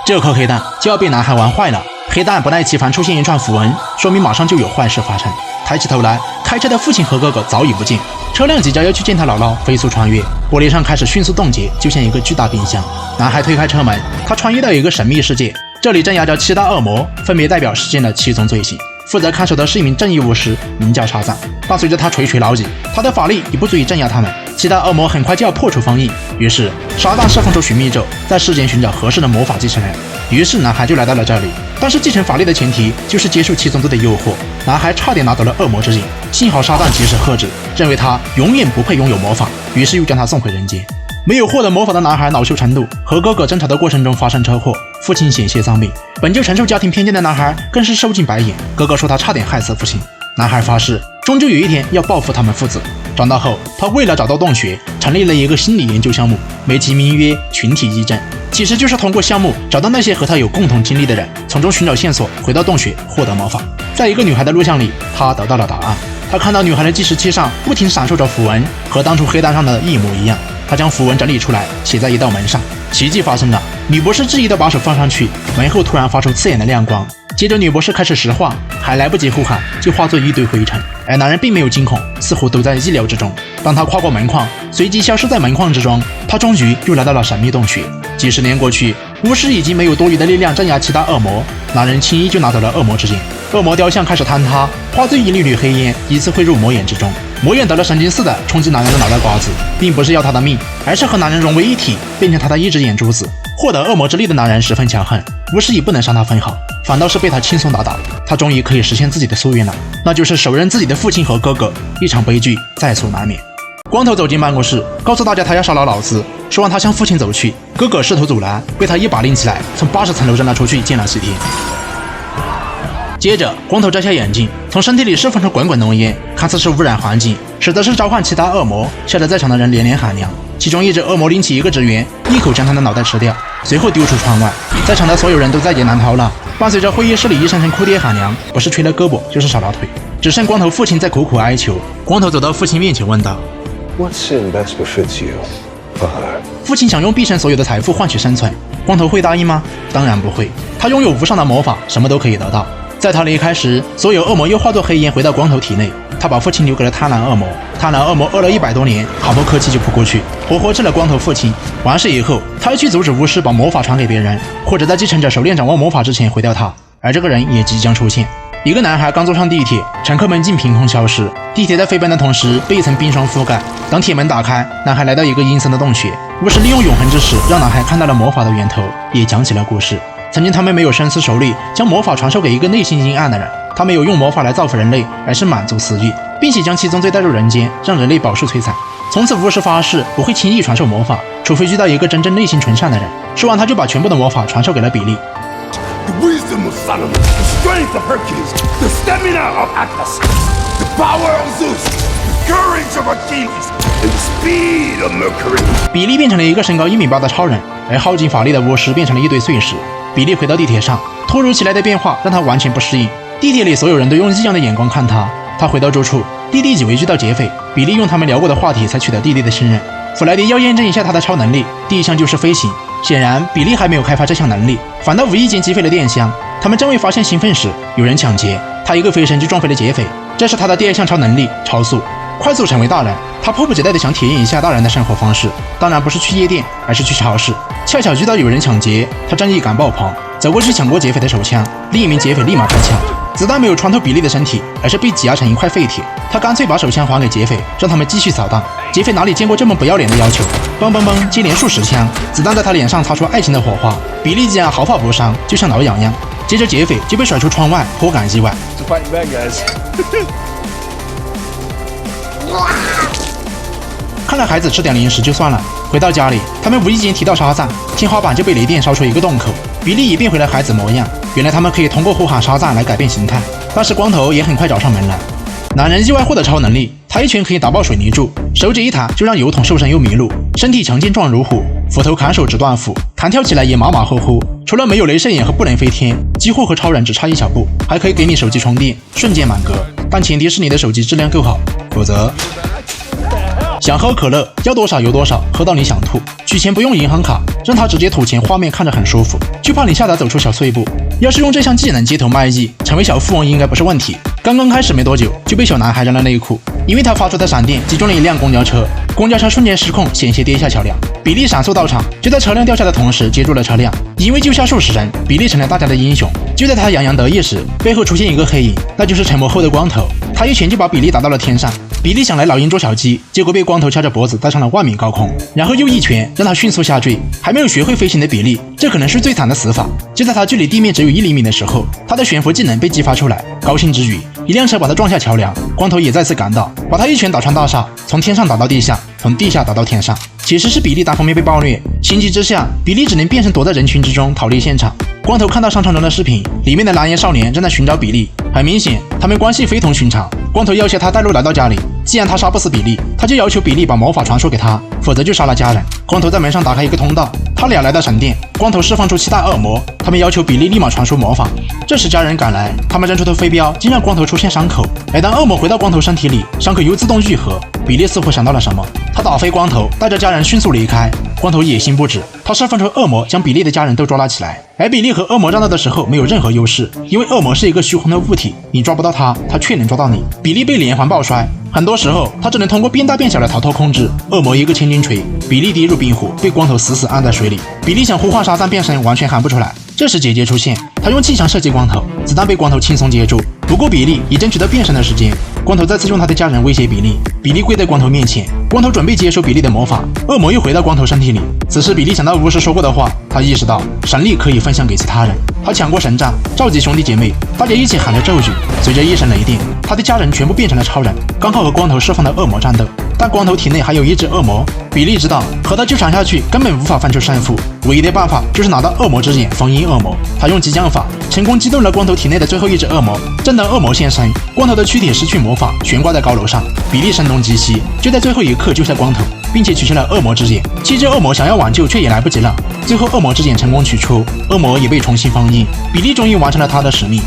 这颗黑蛋就要被男孩玩坏了。黑蛋不耐其烦出现一串符文，说明马上就有坏事发生。抬起头来，开车的父亲和哥哥早已不见，车辆即将要去见他姥姥，飞速穿越，玻璃上开始迅速冻结，就像一个巨大冰箱。男孩推开车门，他穿越到一个神秘世界，这里镇压着7大恶魔，分别代表事件的7宗罪行。负责看守的是一名正义巫师，名叫沙赞。伴随着他垂垂老矣，他的法力已不足以镇压他们。7大恶魔很快就要破除封印，于是沙赞释放出寻觅咒，在世间寻找合适的魔法继承人。于是男孩就来到了这里，但是继承法力的前提就是接受7宗罪的诱惑。男孩差点拿走了恶魔之影，幸好沙赞及时喝止，认为他永远不配拥有魔法，于是又将他送回人间。没有获得魔法的男孩恼羞成怒，和哥哥争吵的过程中发生车祸，父亲险些丧命。本就承受家庭偏见的男孩更是受尽白眼，哥哥说他差点害死父亲。男孩发誓终究有一天要报复他们父子。长大后，他为了找到洞穴，成立了一个心理研究项目，美其名曰群体议政，其实就是通过项目找到那些和他有共同经历的人，从中寻找线索，回到洞穴获得魔法。在一个女孩的录像里，他得到了答案。他看到女孩的计时器上不停闪烁着符文，和当初黑蛋上的一模一样。他将符文整理出来，写在一道门上。奇迹发生了，女博士质疑地把手放上去，门后突然发出刺眼的亮光。接着女博士开始石化，还来不及呼喊，就化作一堆灰尘。而男人并没有惊恐，似乎都在意料之中。当他跨过门框，随即消失在门框之中，他终于又来到了神秘洞穴。几十年过去，巫师已经没有多余的力量镇压7大恶魔，男人轻易就拿走了恶魔之眼。恶魔雕像开始坍塌，化作一缕缕黑烟，依次汇入魔眼之中。魔眼得了神经似的冲击男人的脑袋瓜子，并不是要他的命，而是和男人融为一体，变成他的一只眼珠子。获得恶魔之力的男人十分强横，巫师也不能伤他分毫，反倒是被他轻松打倒。他终于可以实现自己的夙愿了，那就是手刃自己的父亲和哥哥。一场悲剧在所难免。光头走进办公室，告诉大家他要杀了老子，说完他向父亲走去。哥哥试图阻拦，被他一把拎起来，从80层楼扔了出去，溅了7天。接着，光头摘下眼镜，从身体里释放出滚滚浓烟，看似是污染环境，实则是召唤7大恶魔，吓得在场的人连连喊娘。其中一只恶魔拎起一个职员，一口将他的脑袋吃掉，随后丢出窗外。在场的所有人都在劫难逃了。伴随着会议室里一声声哭爹喊娘，不是吹了胳膊，就是少了腿，只剩光头父亲在苦苦哀求。光头走到父亲面前问道 What sin best befits you, Father? 父亲想用毕生所有的财富换取生存，光头会答应吗？当然不会。他拥有无上的魔法，什么都可以得到。在他离开时，所有恶魔又化作黑烟回到光头体内。他把父亲留给了贪婪恶魔，贪婪恶魔饿了100多年，毫不客气就扑过去，活活吃了光头父亲。完事以后，他又去阻止巫师把魔法传给别人，或者在继承者熟练掌握魔法之前毁掉他。而这个人也即将出现。一个男孩刚坐上地铁，乘客们竟凭空消失。地铁在飞奔的同时被一层冰霜覆盖。当铁门打开，男孩来到一个阴森的洞穴。巫师利用永恒之石让男孩看到了魔法的源头，也讲起了故事。曾经他们没有深思熟虑，将魔法传授给一个内心阴暗的人。他没有用魔法来造福人类，而是满足私欲，并且将7宗罪带入人间，让人类饱受摧残。从此巫师发誓不会轻易传授魔法，除非遇到一个真正内心纯善的人。说完他就把全部的魔法传授给了比利。The wisdom of Solomon, the strength of Hercules, the stamina of Atlas, the power of Zeus, the courage of Achilles, and the speed of Mercury. 比利变成了一个身高1.8米的超人，而耗尽法力的巫师变成了一堆碎石。比利回到地铁上，突如其来的变化让他完全不适应。地铁里所有人都用异样的眼光看他。他回到住处，弟弟以为遇到劫匪，比利用他们聊过的话题才取得弟弟的信任。弗莱迪要验证一下他的超能力，第一项就是飞行。显然，比利还没有开发这项能力，反倒无意间击飞了电箱。他们正为发现兴奋时，有人抢劫，他一个飞身就撞飞了劫匪。这是他的第2项超能力，超速，快速成为大人。他迫不及待地想体验一下大人的生活方式，当然不是去夜店，而是去超市。恰巧遇到有人抢劫，他正义感爆棚，走过去抢过劫匪的手枪，另一名劫匪立马开枪，子弹没有穿透比利的身体，而是被挤压成一块废铁。他干脆把手枪还给劫匪，让他们继续扫荡。劫匪哪里见过这么不要脸的要求，嘣嘣嘣接连数10枪，子弹在他脸上擦出爱情的火花。比利竟然毫发不伤，就像挠痒痒。接着劫匪就被甩出窗外，颇感意外。看来孩子吃点零食就算了。回到家里，他们无意间提到沙赞，天花板就被雷电烧出一个洞口。比利也变回了孩子模样。原来他们可以通过呼喊沙赞来改变形态。但是光头也很快找上门来。男人意外获得超能力，他一拳可以打爆水泥柱，手指一弹就让油桶瘦身又迷路，身体强健壮如虎，斧头砍手指断斧，弹跳起来也马马虎虎。除了没有镭射眼和不能飞天，几乎和超人只差一小步。还可以给你手机充电，瞬间满格，但前提是你的手机质量够好，否则想喝可乐要多少有多少，喝到你想吐。取钱不用银行卡，让他直接吐钱，画面看着很舒服，就怕你吓得走出小碎步。要是用这项技能街头卖艺，成为小富翁应该不是问题。刚刚开始没多久，就被小男孩扔了内裤，因为他发出的闪电击中了一辆公交车，公交车瞬间失控，险些跌下桥梁。比利闪速到场，就在车辆掉下的同时接住了车辆，因为救下数十人，比利成了大家的英雄。就在他洋洋得意时，背后出现一个黑影，那就是沉默后的光头。他一拳就把比利打到了天上。比利想来老鹰捉小鸡，结果被光头掐着脖子带上了万米高空，然后又一拳让他迅速下坠。还没有学会飞行的比利，这可能是最惨的死法。就在他距离地面只有1厘米的时候，他的悬浮技能被激发出来，高兴之余，一辆车把他撞下桥梁，光头也再次赶到，把他一拳打穿大厦，从天上打到地下，从地下打到天上。其实是比利单方面被暴虐，情急之下，比利只能变身躲在人群之中逃离现场。光头看到商场中的视频，里面的蓝颜少年正在寻找比利，很明显他们关系非同寻常。光头要挟他带路来到家里，既然他杀不死比利，他就要求比利把魔法传授给他，否则就杀了家人。光头在门上打开一个通道，他俩来到闪电，光头释放出7大恶魔，他们要求比利立马传授魔法。这时家人赶来，他们扔出的飞镖竟让光头出现伤口，而当恶魔回到光头身体里，伤口又自动愈合。比利似乎想到了什么，他打飞光头，带着家人迅速离开。光头野心不止，他释放出恶魔，将比利的家人都抓了起来。而比利和恶魔战斗的时候没有任何优势，因为恶魔是一个虚空的物体，你抓不到他，他却能抓到你。比利被连环爆摔，很多时候他只能通过变大变小的逃脱控制。恶魔一个千斤锤，比利跌入冰湖，被光头死死按在水里。比利想呼唤沙赞变身，完全喊不出来。这时姐姐出现，她用气枪射击光头，子弹被光头轻松接住。不过比利已争取到变身的时间，光头再次用他的家人威胁比利。比利跪在光头面前，光头准备接受比利的魔法，恶魔又回到光头身体里。此时比利想到巫师说过的话，他意识到神力可以分享给其他人，他抢过神杖，召集兄弟姐妹，大家一起喊着咒语。随着一声雷电，他的家人全部变成了超人，刚好和光头释放的恶魔战斗。但光头体内还有一只恶魔，比利知道和他纠缠下去根本无法分出胜负，唯一的办法就是拿到恶魔之眼封印恶魔。他用激将法成功击动了光头体内的最后一只恶魔。正当恶魔现身，光头的躯体失去魔法，悬挂在高楼上。比利声东击西，就在最后一刻救下光头，并且取出了恶魔之眼。7只恶魔想要挽救，却也来不及了。最后恶魔之眼成功取出，恶魔也被重新封印。比利终于完成了他的使命，